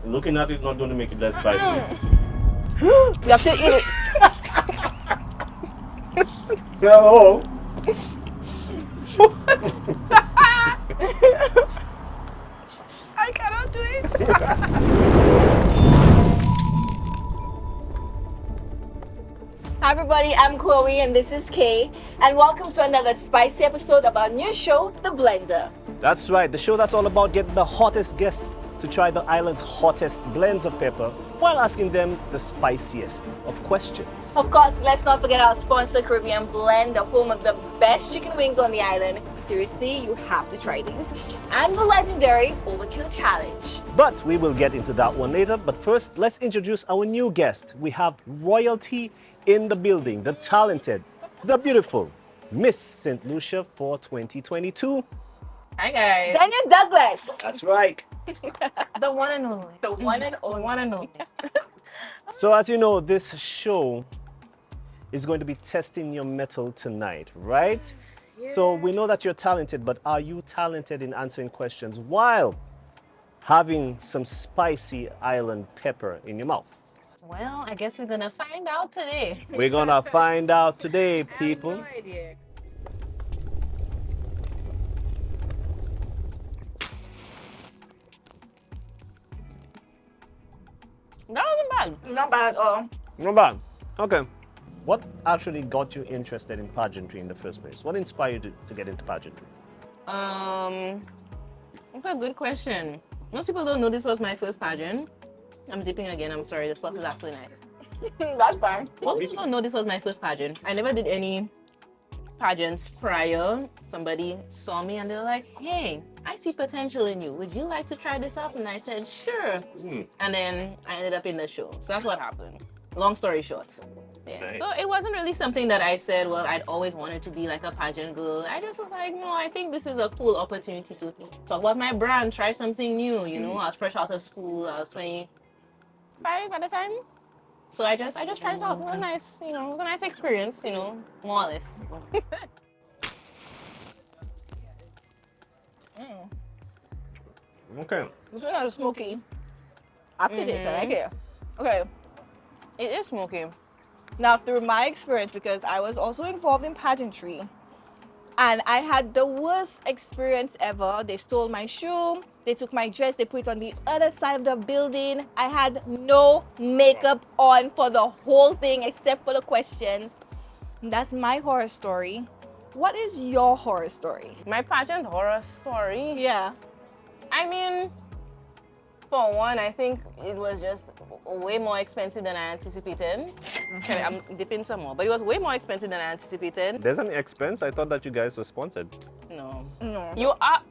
Looking at it not going to make it less spicy. You have to eat it. No. I cannot do it. Hi everybody, I'm Chloe and this is Kay, and welcome to another spicy episode of our new show, The Blender. That's right, the show that's all about getting the hottest guests to try the island's hottest blends of pepper while asking them the spiciest of questions. Of course, let's not forget our sponsor, Caribbean Blend, the home of the best chicken wings on the island. Seriously, you have to try these. And the legendary Overkill Challenge. But we will get into that one later. But first, let's introduce our new guest. We have royalty in the building, the talented, the beautiful Miss St. Lucia for 2022. Hi guys. Xenia Douglas. That's right. The one and only. The one and The only. one and only. So as you know, this show is going to be testing your mettle tonight, right? Yeah. So we know that you're talented, but are you talented in answering questions while having some spicy island pepper in your mouth? Well, I guess we're gonna find out today. We're gonna find out today, people. I have no idea. That wasn't bad. Not bad at all. Not bad. Okay. What actually got you interested in pageantry in the first place? What inspired you to get into pageantry? That's a good question. Most people don't know this was my first pageant. I'm dipping again. I'm sorry. The sauce is actually nice. That's fine. Most people don't know this was my first pageant. I never did any pageants prior. Somebody saw me and they were like, "Hey, I see potential in you. Would you like to try this out?" And I said, "Sure." And then I ended up in the show. So that's what happened. Long story short. Yeah. Nice. So it wasn't really something that I said, well, I'd always wanted to be like a pageant girl. I just was like, no, I think this is a cool opportunity to talk about my brand, try something new. You know, I was fresh out of school. I was 25 at the time. So I just tried it out. It was nice, it was a nice experience, more or less. Okay. This one is smoky. After this, I like it. Okay. It is smoky. Now, through my experience, because I was also involved in pageantry, and I had the worst experience ever. They stole my shoe, they took my dress, they put it on the other side of the building. I had no makeup on for the whole thing except for the questions. That's my horror story. What is your horror story? My pageant horror story. Yeah. I mean, for one, I think it was just way more expensive than I anticipated. Okay, I'm dipping some more, but it was way more expensive than I anticipated. There's an expense. I thought that you guys were sponsored. No. No. You are.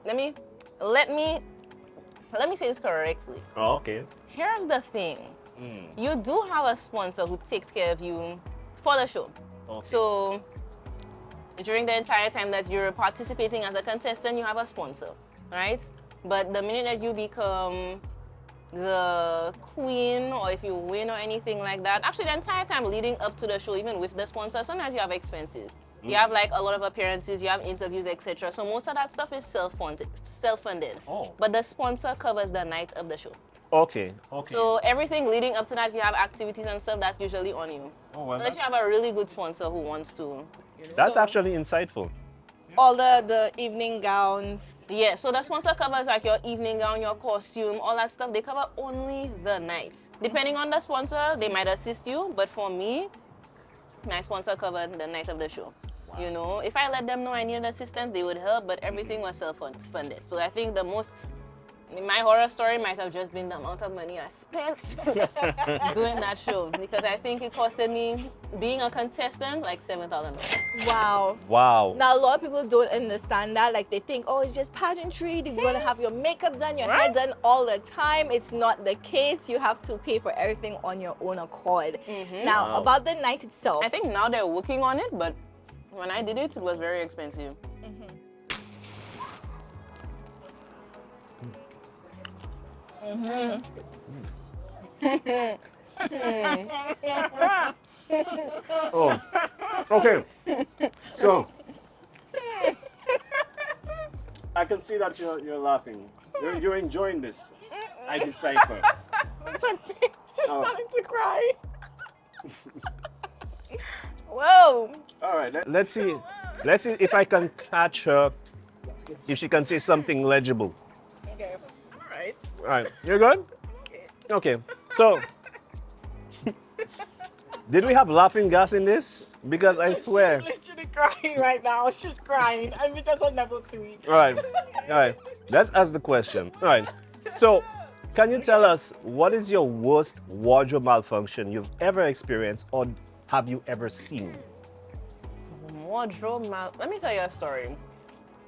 Let me say this correctly. Oh, okay. Here's the thing. You do have a sponsor who takes care of you for the show. Okay. So during the entire time that you're participating as a contestant, you have a sponsor, right? But the minute that you become the queen, or if you win or anything like that, actually the entire time leading up to the show, even with the sponsor, sometimes you have expenses. You have like a lot of appearances, you have interviews, etc. So most of that stuff is self-funded. Oh. But the sponsor covers the night of the show. Okay. Okay. So everything leading up to that, if you have activities and stuff, that's usually on you. Oh, well, Unless you have a really good sponsor who wants to. that's actually insightful. All the evening gowns. Yeah, so the sponsor covers like your evening gown, your costume, all that stuff. They cover only the night. Depending on the sponsor, they might assist you. But for me, my sponsor covered the night of the show. Wow. If I let them know I needed assistance, they would help, but everything was self-funded. So I think my horror story might have just been the amount of money I spent doing that show, because I think it costed me, being a contestant, like $7,000. Wow. Wow. Now, a lot of people don't understand that. Like, they think, oh, it's just pageantry. You're going to have your makeup done, your hair done all the time. It's not the case. You have to pay for everything on your own accord. Now, Wow. about the night itself. I think now they're working on it, but when I did it, it was very expensive. Oh. Okay. So I can see that you're laughing. You're enjoying this. I decipher. Looks like she's Oh. starting to cry. Whoa. All right, let's see. Let's see if I can catch her. If she can say something legible. Okay. All right. All right, you're good? Okay. So, did we have laughing gas in this? Because I swear. She's literally crying right now. She's crying. And we just on level 3. All right. All right. Let's ask the question. All right. So, can you tell us what is your worst wardrobe malfunction you've ever experienced or have you ever seen? Wardrobe Let me tell you a story.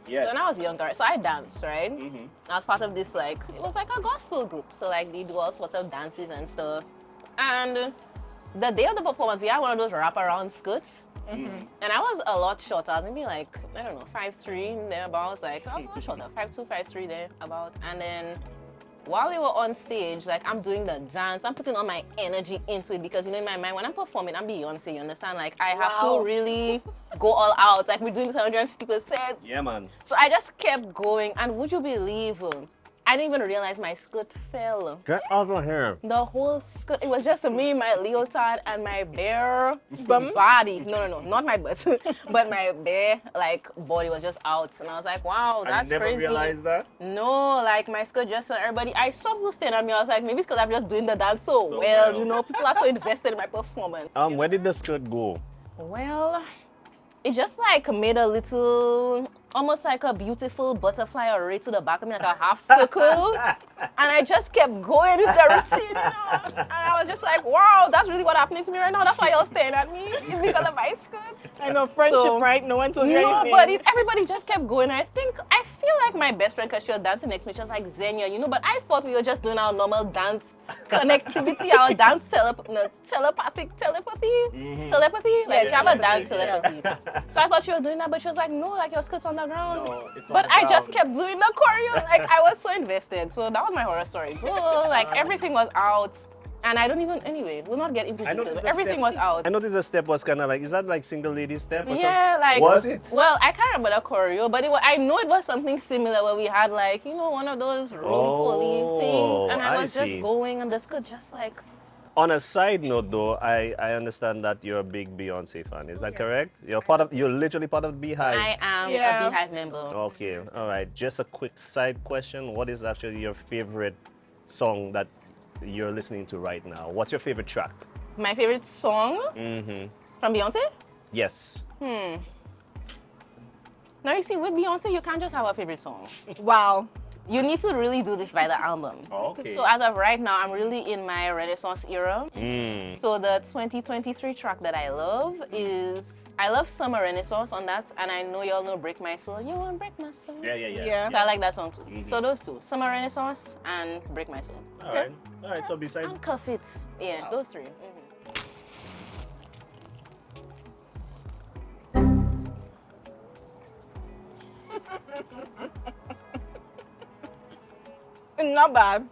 Yes. So when I was younger, so I danced, right? Mhm. I was part of this, like, it was like a gospel group. So, like, they do all sorts of dances and stuff. And the day of the performance, we had one of those wraparound skirts. And I was a lot shorter. I was maybe like, I don't know, 5'3", thereabouts. Like, I was a lot shorter, 5'2", 5'3", there about. And then while we were on stage, like, I'm doing the dance, I'm putting all my energy into it because, you know, in my mind, when I'm performing, I'm Beyonce, you understand? Like, I have Wow. to really go all out. Like, we're doing this 150%. Yeah, man. So I just kept going. And would you believe, I didn't even realize my skirt fell. Get out of here. The whole skirt, it was just me, my leotard, and my bare body. No, not my butt, but my bare, like, body was just out. And I was like, wow, that's I never crazy. realized that. No, like, my skirt just fell. Everybody, I saw people staring at me. I was like, maybe it's because I'm just doing the dance so well. well. You know, people are so invested in my performance. Where did the skirt go? Well, it just like made a little, almost like a beautiful butterfly array to the back of me, like a half circle. And I just kept going with the routine, you know. And I was just like, wow, that's really what happening to me right now. That's why y'all staring at me. It's because of my skirts. I know, friendship, So- right? No one told you No, anything. but everybody just kept going. I feel like my best friend, because she was dancing next to me, she was like, Xenia, you know, but I thought we were just doing our normal dance connectivity, our dance telepathy. Like, you have a dance telepathy. So I thought she was doing that, but she was like, no, like, your skirt's on the ground. No, it's on But the I just ground. kept doing the choreo. Like, I was so invested. So that was my horror story. Oh, like, everything was out. And I don't even, anyway, we'll not get into details, noticed but the everything step. was out. I noticed the step was kind of like, is that like single lady step or Yeah, like, something? Was it? well, I can't remember the choreo, but I know it was something similar where we had, like, you know, one of those roly-poly things, and I I was see. just going, and the skirt just like, On a side note, though, I understand that you're a big Beyonce fan. Is that correct? You're literally part of the Beehive. I am Yeah. a Beehive member. Okay, all right. Just a quick side question. What is actually your favorite song that you're listening to right now? What's your favorite track? My favorite song from Beyonce? Yes. Now, you see, with Beyonce, you can't just have a favorite song. Wow. You need to really do this by the album. Okay. So as of right now, I'm really in my Renaissance era. So the 2023 track that I love is, I love Summer Renaissance on that, and I know y'all know Break My Soul. You won't break my soul. Yeah. So I like that song too. So those two, Summer Renaissance and Break My Soul. All right. All right. So besides, And Cuff It. Yeah, those three. It's not bad.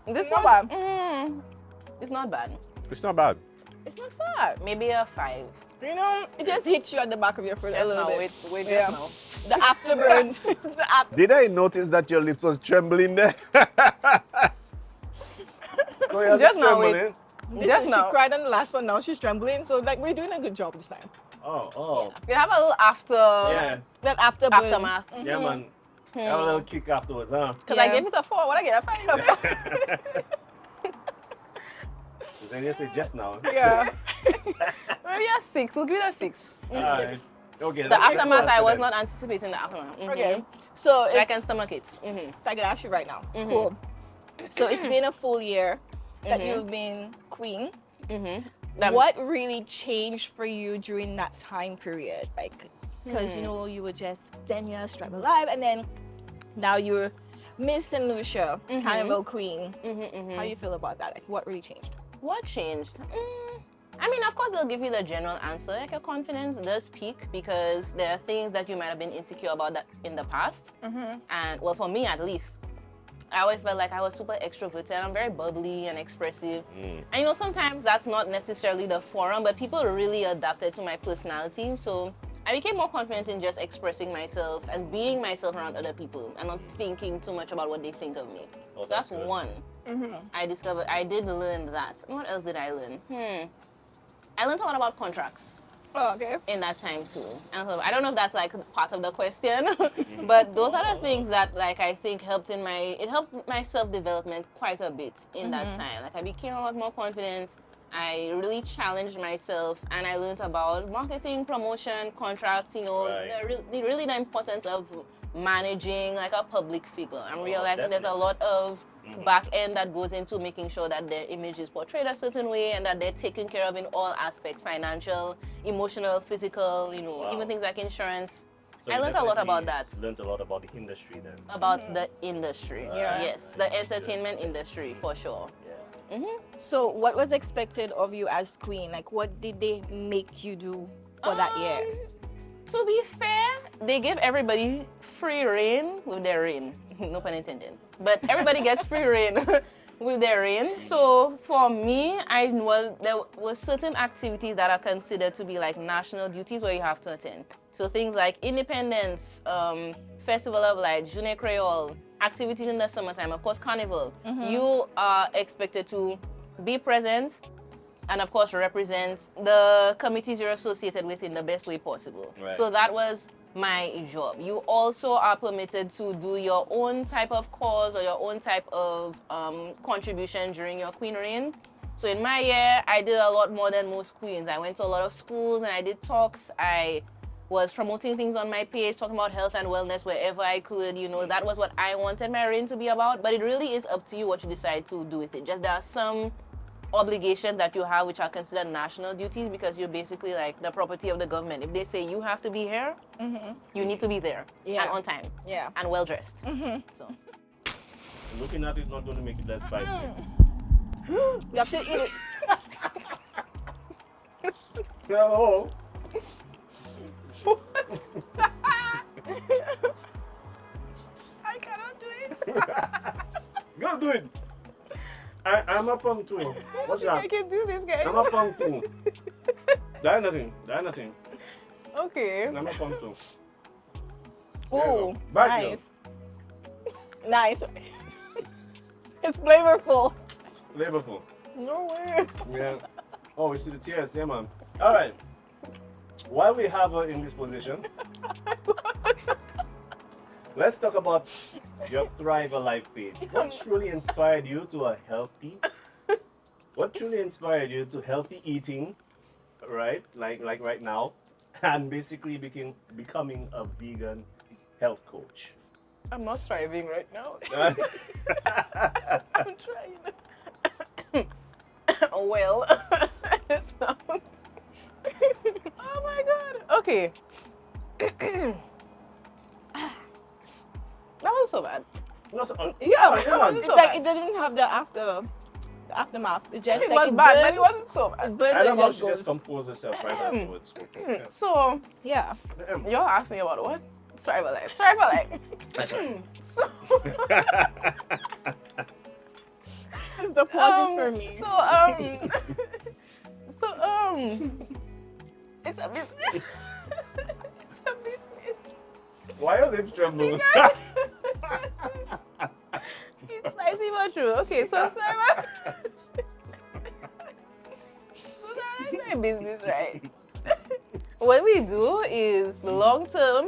This Not one, bad. it's not bad. it's not bad. It's not bad. Maybe a 5. You know, it just hits you at the back of your foot a Just little now, bit. wait Yeah. just now. The afterburn. The after- Did I notice that your lips was trembling there? So your Just lips now, wait. trembling? Just she now. cried on the last one, now she's trembling. So, like, we're doing a good job this time. Oh. You have a little Yeah. That afterburn. aftermath. Yeah, man. Have a little kick afterwards, huh? Because I Yeah. gave it a 4. What I get a 5? Then you say just now. Yeah. Maybe a 6. We'll give it a 6. Alright. Okay. The aftermath, I was not anticipating the aftermath. Okay. So, But I it's, can stomach it. so I can ask you right now. Cool. So, it's been a full year that you've been queen. What really changed for you during that time period? Like, because, you know, you were just Xenia, Strive Alive, and then now you're Miss St. Lucia, Carnival Queen. How do you feel about that? Like, what really changed? What changed? I mean, of course, they'll give you the general answer. Like, your confidence does peak because there are things that you might have been insecure about that in the past. And, well, for me at least, I always felt like I was super extroverted. I'm very bubbly and expressive. And, you know, sometimes that's not necessarily the forum, but people really adapted to my personality. So I became more confident in just expressing myself and being myself around other people and not thinking too much about what they think of me. Oh, So that's good. one. I did learn that. What else did I learn? I learned a lot about contracts Oh, okay. in that time too. And so I don't know if that's like part of the question, but those are the things that like I think helped my self-development quite a bit in that time. Like I became a lot more confident. I really challenged myself and I learned about marketing, promotion, contracts, Right. really the importance of managing like a public figure. I'm realizing there's a definitely. lot of back end that goes into making sure that their image is portrayed a certain way and that they're taken care of in all aspects, financial, emotional, physical, Wow. even things like insurance. So I you learned a lot definitely about that. Learned a lot about the industry then. About the industry. Yeah. Yes, the entertainment industry for sure. Yeah. So, what was expected of you as queen? Like, what did they make you do for that year? To be fair, they give everybody free reign with their reign. No pun intended. But everybody gets free reign with their reign. So for me, there were certain activities that are considered to be like national duties where you have to attend. So things like Independence, Festival of Lights, Journée Creole, activities in the summertime, of course, Carnival. You are expected to be present and of course represent the committees you're associated with in the best way possible. Right. So that was my job. You also are permitted to do your own type of cause or your own type of contribution during your queen reign. So in my year, I did a lot more than most queens. I went to a lot of schools and I did talks. I was promoting things on my page, talking about health and wellness wherever I could. That was what I wanted my reign to be about. But it really is up to you what you decide to do with it. Just there are some obligations that you have which are considered national duties because you're basically like the property of the government. If they say you have to be here, you need to be there and on time and well dressed. So Looking at it is not going to make it less spicy. You have to eat it. No. I cannot do it. Go do it. I'm a punk too. What's I that? can do this, guys. I'm a punk too. That nothing. Okay. I'm a punk too. Oh, Back nice. Nice. It's flavorful. Flavorful. No way. Yeah. Oh, we see the tears. Yeah, man. All right. While we have her in this position, let's talk about your Thrive a Life page. What truly inspired you to a healthy? What truly inspired you to healthy eating, right? Like right now, and basically becoming a vegan health coach. I'm not thriving right now. I'm trying. Well, so- oh my god. Okay. That wasn't so bad. No, so, Yeah, come on. it's so like bad. it didn't have the aftermath. It's just It like was bad, but burns, it wasn't so bad. It burns I and love how just she just goes. composed herself right afterwards. Yeah. So Yeah. you're asking me about what? Thrive a Life. Thrive a Life. So It's the pauses for me. It's a business. It's a business. Why are lips trembling? It's spicy but true. Okay, so Thrive is my business, right? What we do is long term.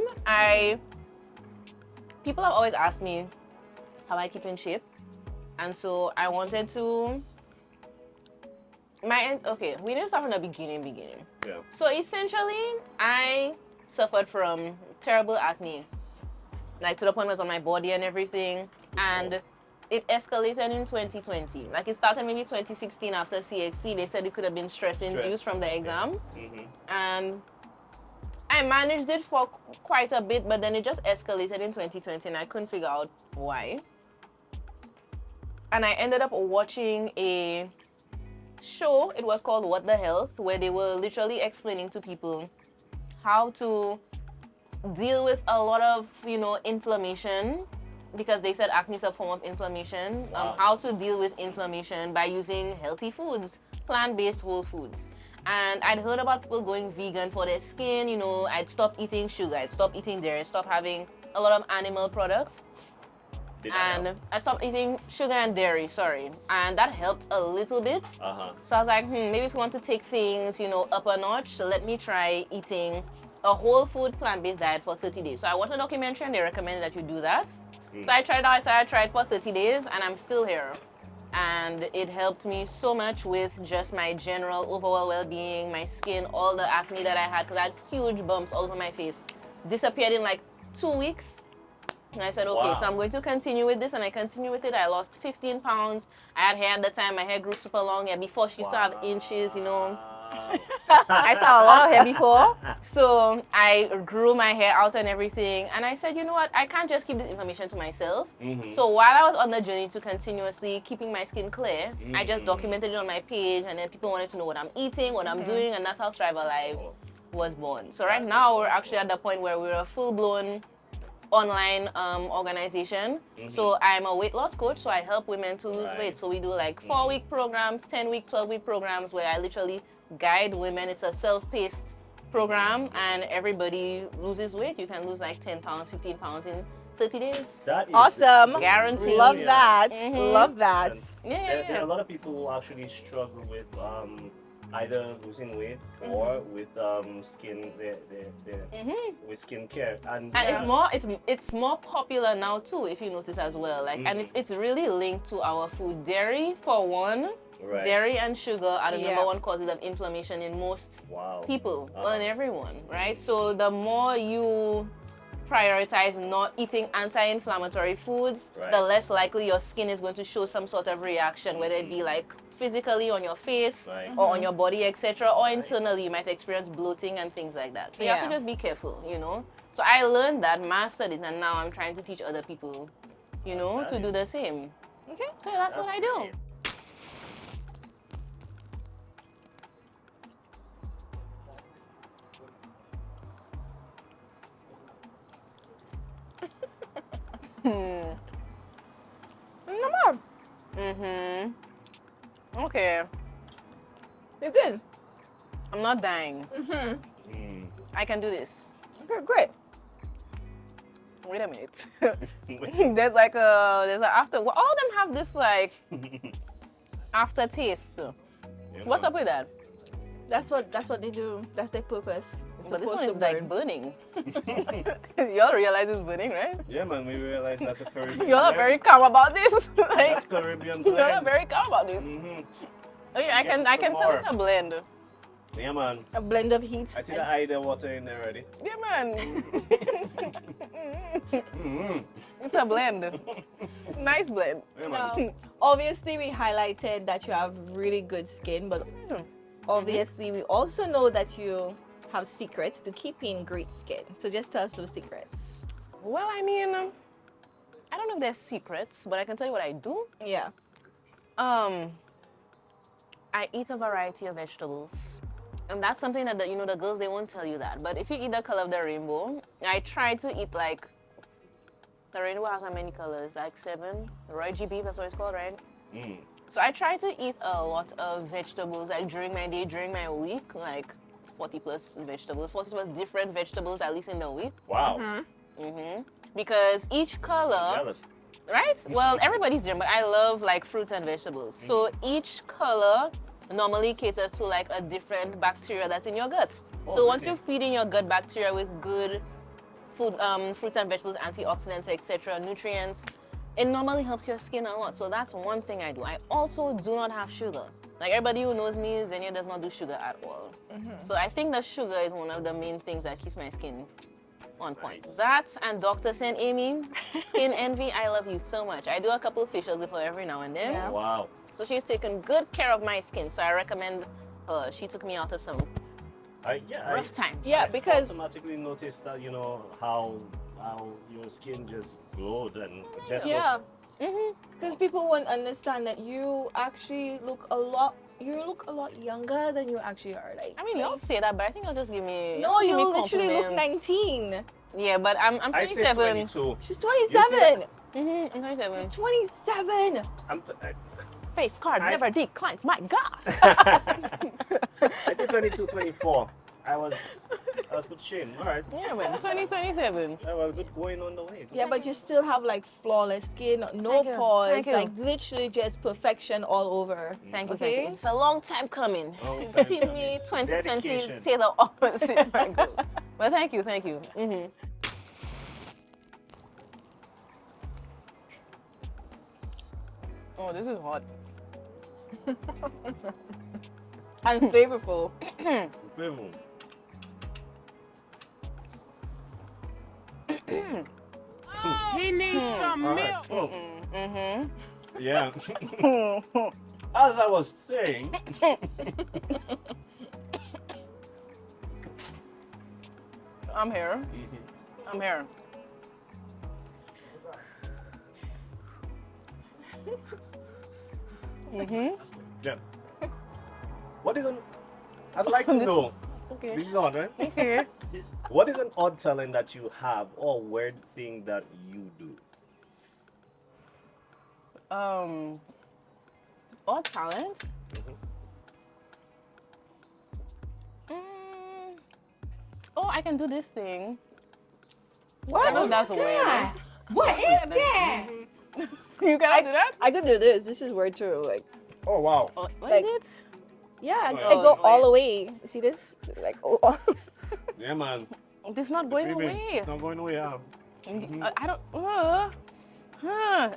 People have always asked me how I keep in shape, and so I wanted to. We need to start from the beginning. Yeah. So essentially, I suffered from terrible acne, like to the point where it was on my body and everything, and it escalated in 2020. Like it started maybe 2016 after CXC. They said it could have been stress-induced from the exam, and I managed it for quite a bit, but then it just escalated in 2020, and I couldn't figure out why. And I ended up watching a show. It was called What the Health, where they were literally explaining to people how to deal with a lot of inflammation because they said acne is a form of inflammation. Wow. How to deal with inflammation by using healthy foods, plant-based whole foods. And I'd heard about people going vegan for their skin. You know, I'd stopped eating sugar, I'd stopped eating dairy, stop having a lot of animal products. Did that And help? I stopped eating sugar and dairy, sorry. And that helped a little bit. So I was like, maybe if we want to take things, you know, up a notch, so let me try eating a whole food plant-based diet for 30 days. So I watched a documentary and they recommended that you do that. So I tried out, so I tried for 30 days and I'm still here. And it helped me so much with just my general overall well-being, my skin, all the acne that I had, because I had huge bumps all over my face. Disappeared in like 2 weeks. And I said, okay, Wow. so I'm going to continue with this, and I continued with it. I lost 15 pounds. I had hair at the time. My hair grew super long. Yeah, before she used to have inches, you know. I saw a lot of hair before. So I grew my hair out and everything. And I said, you know what? I can't just keep this information to myself. So while I was on the journey to continuously keeping my skin clear, I just documented it on my page. And then people wanted to know what I'm eating, what I'm doing. And that's how Thrive Alive was born. So right now, we're actually at the point where we're a full-blown online organization. So I'm a weight loss coach, so I help women to lose weight. So we do like 4-week programs, 10-week, 12-week programs where I literally guide women. It's a self-paced program and everybody loses weight. You can lose like 10 pounds, 15 pounds in 30 days. That is Awesome. Guaranteed. Love Yeah. that. Mhm. Love that. And Yeah. there are a lot of people who actually struggle with either losing weight or with skin with skincare, and It's more popular now too, if you notice as well. Like, and it's really linked to our food. Dairy for one. right. Dairy and sugar are the Yeah. number one causes of inflammation in most Wow. people, well, in everyone, right? So the more you prioritize not eating anti-inflammatory foods, Right. the less likely your skin is going to show some sort of reaction, whether it be like physically on your face Right. or on your body, etc., or internally you might experience bloating and things like that. So you have to Yeah. just be careful, you know. So I learned that, mastered it, and now I'm trying to teach other people, you know, to do the same. Okay. So that's what I do. great. No more. Okay. You're good. I'm not dying. Mm. I can do this. Okay, great. Wait a minute. there's an after. Well, all of them have this like aftertaste. What's up with that? That's what they do. That's their purpose. It's But this supposed one to is like burn. burning. Y'all realize it's burning, right? Yeah, man, we realized that's a Caribbean. You're not very calm about this. Like, That's Caribbean you're not blend. very calm about this. Okay, I can tell it's a blend. Yeah, man. A blend of heat. I see the Ida water in there already. Yeah, man. Mm-hmm. It's a blend. Nice blend. Yeah, man. Now, obviously, we highlighted that you have really good skin, but obviously, we also know that you have secrets to keeping great skin. So just tell us those secrets. Well, I mean, I don't know if there's secrets, but I can tell you what I do. Yeah. I eat a variety of vegetables. And that's something that, you know, the girls, they won't tell you that. But if you eat the color of the rainbow, I try to eat like, the rainbow has how many colors? Like 7? Roy G beef, that's what it's called, right? Mm. So I try to eat a lot of vegetables, like during my day, during my week, like 40 plus vegetables, 40 plus different vegetables, at least in the week. Wow. Because each color, Jealous. right? Well, everybody's different, but I love like fruits and vegetables. So each color normally caters to like a different bacteria that's in your gut. Oh, So once really? you're feeding your gut bacteria with good food, fruits and vegetables, antioxidants, etc., nutrients, it normally helps your skin a lot. So that's one thing I do. I also do not have sugar. Like everybody who knows me, Xenia does not do sugar at all. So I think the sugar is one of the main things that keeps my skin on point. Nice. That and Dr. St. Amy, Skin Envy, I love you so much. I do a couple of facials with her every now and then. Yeah. Wow. So she's taken good care of my skin. So I recommend her. She took me out of some rough times. Yeah, because automatically noticed that, you know, how your skin just glowed and just yeah, because people won't understand that you actually look a lot younger than you actually are. Like, I mean, y'all say that, but I think I'll just give me. no, give me you literally look compliments. 19. Yeah, but I'm I said 27. 22. She's 27. I'm 27. 27. Face card I never s- declines. My God. I said 22, 24. I was put shame. All right. Yeah, man. 2027. I was good going on the way. Yeah, but you still have like flawless skin, no Thank you. pores, Thank you. like literally just perfection all over. Thank you. Okay? Thank you. It's a long time coming. Long time See coming. me 2020 Dedication. say the opposite. My God. But thank you. Thank you. Oh, this is hot. And flavorful. Flavor. He needs some All milk. right. Yeah. As I was saying, I'm here. I'm here. yeah. What is an? I'd like to know. Okay. This is on, right? Okay. What is an odd talent that you have or weird thing that you do? Or talent? Oh, I can do this thing. What? I know that's weird. What is that? You cannot do that? I could do this. This is weird too. Like, Oh wow. Oh, what Like- is it? yeah, I Oh, go yeah. all the way. You see this? Like, oh. Yeah, man. This is not going Baby, away. it's not going away. Yeah. I don't. I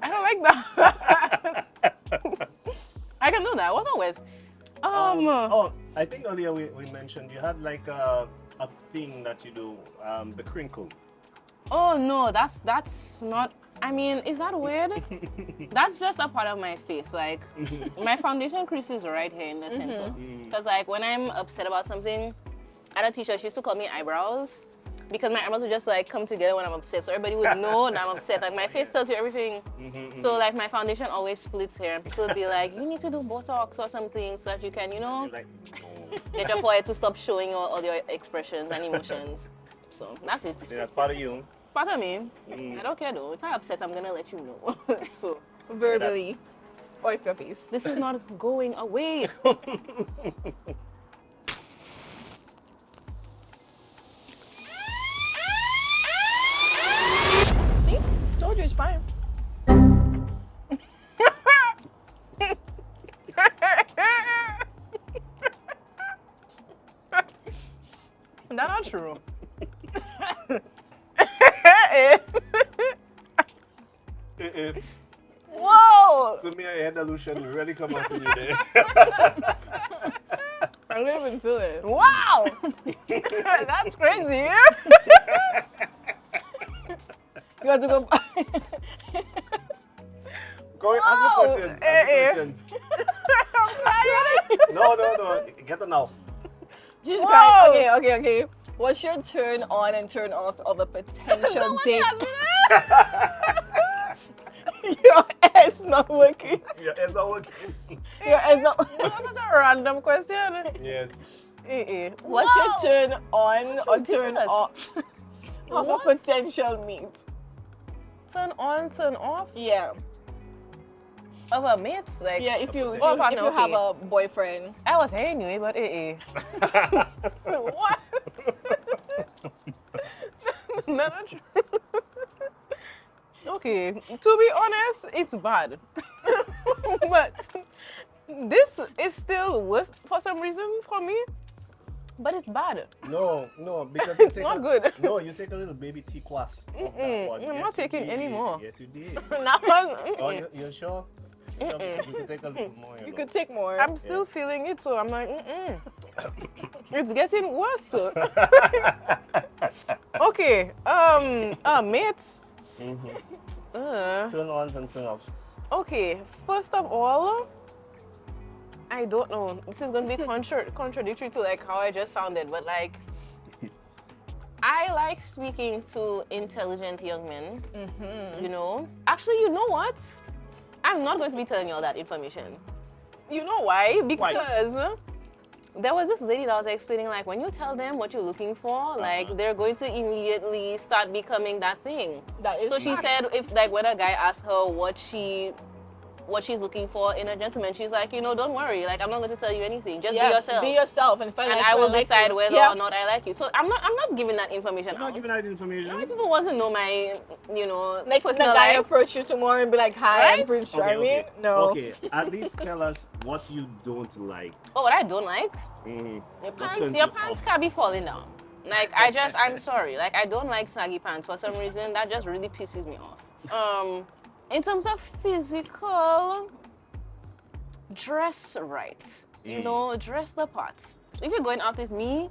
don't like that. I can do that. What's always? Oh, I think earlier we mentioned you had like a thing that you do, the crinkle. Oh no, that's not. I mean, is that weird? That's just a part of my face. Like, my foundation crease is right here in the center. Because like when I'm upset about something, I had a teacher. She used to call me eyebrows because my eyebrows would just like come together when I'm upset, so everybody would know that I'm upset. Like my face tells you everything. So like my foundation always splits here, and people would be like, "You need to do Botox or something so that you can, you know, You're like, oh. get your forehead to stop showing all your expressions and emotions." So that's it. See, that's part of you. Part of me. I don't care though. If I'm upset, I'm gonna let you know. So Verbally. Or if your face. this is not going away. See? Told you it's fine. That's not true. Whoa! To me, I had illusion really come out to you there. I don't even feel it. Wow! That's crazy. You have to go. Go ask the questions. Ask the questions. No. Get it now. Jesus Whoa. Christ. Okay. What's your turn on and turn off of a potential date? Your ass not working. Yeah, it's not working. Your ass not. That's such a random question. Yes. What's your turn on or turn ridiculous. off of a What? potential meet? Turn on, turn off Yeah. of a mate? Like, Yeah, if you Oh, partner, if you have okay. a boyfriend. I was here anyway, but what? Not true. Okay, to be honest, it's bad. But this is still worse for some reason for me. But it's bad. No, because It's you not take good. No, you take a little baby T-Quas. I'm not taking any more. Yes, you did. Now, Oh, you're sure? You can take a little more. You could take more. I'm still feeling it, so I'm like, it's getting worse. Okay, mates. Turn on and turn off. Okay, first of all, I don't know. This is going to be contradictory to like how I just sounded, but like, I like speaking to intelligent young men. You know, actually, you know what? I'm not going to be telling you all that information. You know why? Because There was this lady that was explaining, like, when you tell them what you're looking for, like, they're going to immediately start becoming that thing. That is So she said, if, like, when a guy asked her what she's looking for in a gentleman, she's like, you know, don't worry. Like, I'm not going to tell you anything. Just be yourself. Be yourself, and if I And like I you, will like decide you. whether or not I like you. So I'm not giving that information You're not out. giving out information. A lot of people want to know my, you know, Next time the personal guy life. approach you tomorrow and be like, "Hi, Right? I'm Prince Okay, Charming." okay. No. Okay, at least tell us what you don't like. Oh, what I don't like? Mm-hmm. Your pants can't be falling down. Like, I'm sorry. Like, I don't like saggy pants for some reason. That just really pisses me off. In terms of physical, dress right. You know, dress the part. If you're going out with me,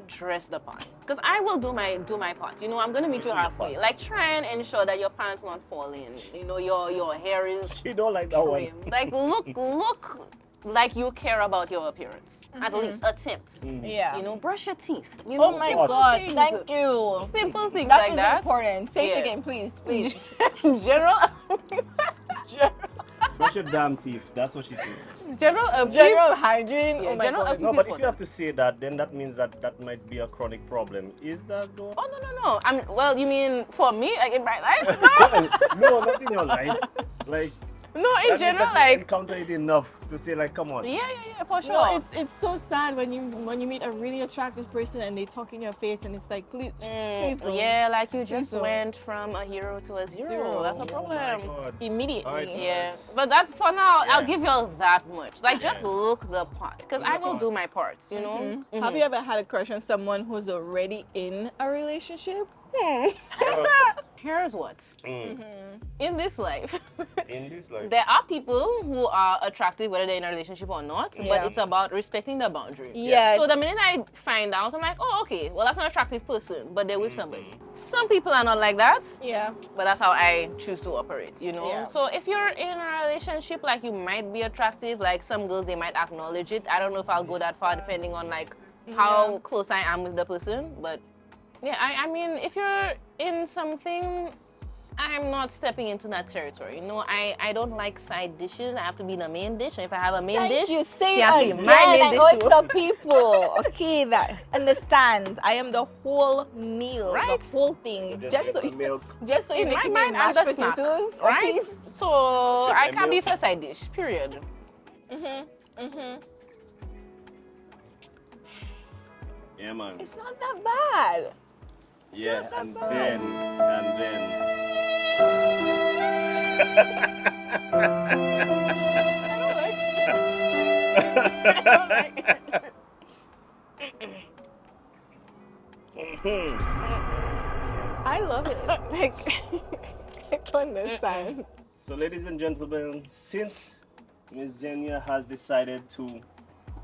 dress the part. Because I will do my part. You know, I'm gonna meet you halfway. Like, try and ensure that your pants not falling. You know, your hair is She don't like that one. trimmed. Like, look like you care about your appearance. At least attempt. Yeah. You know, brush your teeth. You know, Oh my simple God! things. Thank you. Simple things That like is that. important. Say it Yeah. again, please, please. General, Brush your damn teeth. That's what she said. General hygiene. Yeah, Oh my general God. No, but if you have to say that, then that means that might be a chronic problem. Is that though? Oh no. Well, you mean for me, like in my life? No, No, not in your life. Like, no. In that means general, that you like encounter it enough to say like, come on. yeah, for sure. No, it's so sad when you meet a really attractive person and they talk in your face and it's like, please don't. Yeah, like you just don't. went from a hero to a zero. That's a Oh my problem. God. Immediately. All right. Yeah, but that's for now. Yeah. I'll give you all that much. Like, just look the part, because I will do my parts. You know. Have you ever had a crush on someone who's already in a relationship? Here's what. In this life, In this life. there are people who are attractive whether they're in a relationship or not, Yeah. but it's about respecting the boundary. Yes. So the minute I find out, I'm like, oh, okay, well, that's an attractive person, but they're with somebody. Some people are not like that, Yeah. but that's how I choose to operate, you know? Yeah. So if you're in a relationship, like, you might be attractive, like some girls, they might acknowledge it. I don't know if I'll go that far depending on, like, how close I am with the person, but yeah, I mean, if you're in something, I'm not stepping into that territory. You know, I don't like side dishes. I have to be the main dish. And if I have a main dish, You say it has to again. be my main I dish always too. tell people, okay, that understand. I am the whole meal, Right. the whole thing. Just so get the milk. just so you In make my me mind, I'm mashed the snack, potatoes or right? peas. So I Chicken can't be milk. for side dish, period. Yeah, man. It's not that bad. Yeah, not and that then, and then. I love it. Like, I don't understand. So, ladies and gentlemen, since Miss Xenia has decided to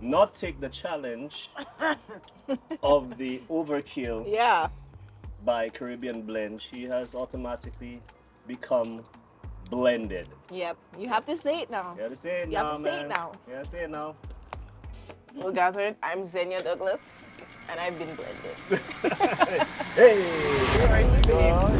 not take the challenge of the overkill Yeah. by Caribbean Blend, she has automatically become blended. Yep. You have to say it now. You have to say it You now, have to say it man. now. You have to say it now. Well, gathered, I'm Xenia Douglas, and I've been blended. Hey! Sorry to say.